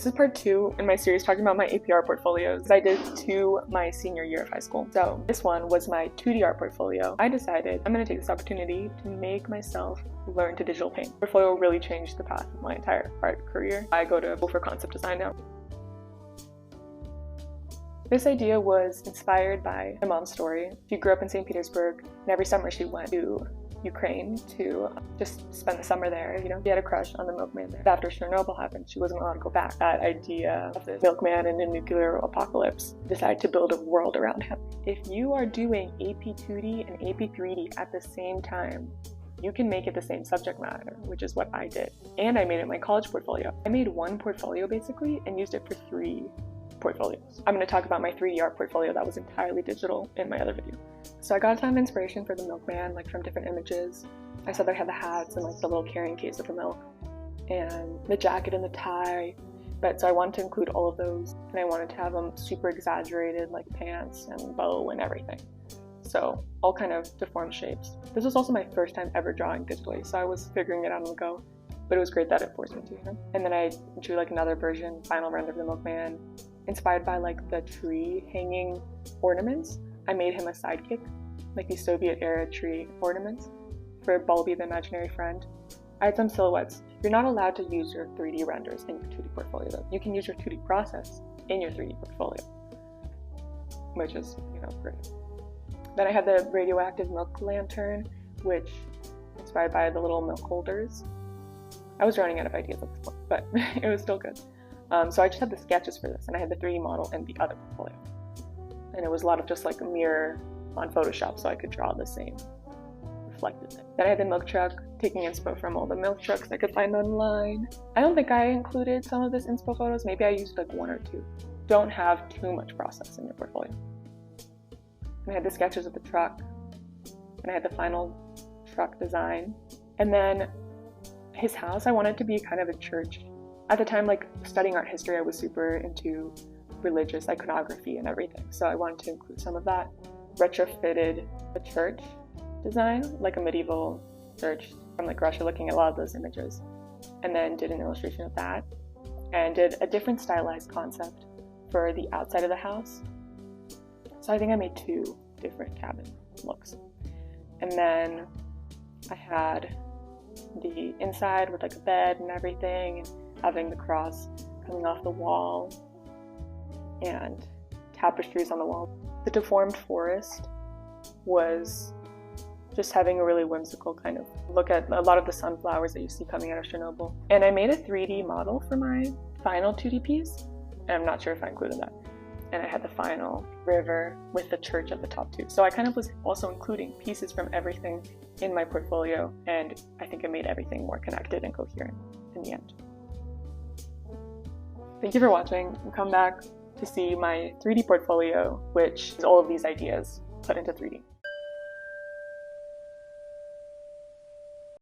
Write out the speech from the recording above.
This is part 2 in my series talking about my APR portfolios. I did 2 my senior year of high school. So this one was my 2D art portfolio. I decided I'm going to take this opportunity to make myself learn to digital paint. Portfolio really changed the path of my entire art career. I go to school for concept design now. This idea was inspired by my mom's story. She grew up in St. Petersburg, and every summer she went to Ukraine to just spend the summer there. You know, she had a crush on the milkman there. After Chernobyl happened, she wasn't allowed to go back. That idea of the milkman in a nuclear apocalypse decided to build a world around him. If you are doing AP2D and AP3D at the same time, you can make it the same subject matter, which is what I did. And I made it my college portfolio. I made one portfolio basically and used it for 3 portfolios. I'm going to talk about my 3D art portfolio that was entirely digital in my other video. So I got a ton of inspiration for the milkman, like from different images. I saw that I had the hats and like the little carrying case of the milk and the jacket and the tie. But so I wanted to include all of those, and I wanted to have them super exaggerated, like pants and bow and everything. So all kind of deformed shapes. This was also my first time ever drawing digitally, so I was figuring it out on the go. But it was great that it forced me to, you know? And then I drew like another version, final render of the milkman, inspired by like the tree hanging ornaments. I made him a sidekick, like these Soviet era tree ornaments for Bulby the imaginary friend. I had some silhouettes. You're not allowed to use your 3D renders in your 2D portfolio though. You can use your 2D process in your 3D portfolio, which is, you know, great. Then I had the radioactive milk lantern, which inspired by the little milk holders. I was running out of ideas at this point, but it was still good. So I just had the sketches for this, and I had the 3D model in the other portfolio. And it was a lot of just like a mirror on Photoshop, so I could draw the same reflected thing. Then I had the milk truck, taking inspo from all the milk trucks I could find online. I don't think I included some of this inspo photos. Maybe I used like 1 or 2. Don't have too much process in your portfolio. And I had the sketches of the truck, and I had the final truck design. And then his house, I wanted to be kind of a church. At the time, like studying art history, I was super into religious iconography and everything. So I wanted to include some of that. Retrofitted the church design, like a medieval church from like Russia, looking at a lot of those images. And then did an illustration of that. And did a different stylized concept for the outside of the house. So I think I made 2 different cabin looks. And then I had the inside with like a bed and everything, and having the cross coming off the wall and tapestries on the wall. The deformed forest was just having a really whimsical kind of look at a lot of the sunflowers that you see coming out of Chernobyl. And I made a 3D model for my final 2D piece, and I'm not sure if I included that. And I had the final river with the church at the top too. So I kind of was also including pieces from everything in my portfolio, and I think it made everything more connected and coherent in the end. Thank you for watching, and come back to see my 3D portfolio, which is all of these ideas put into 3D.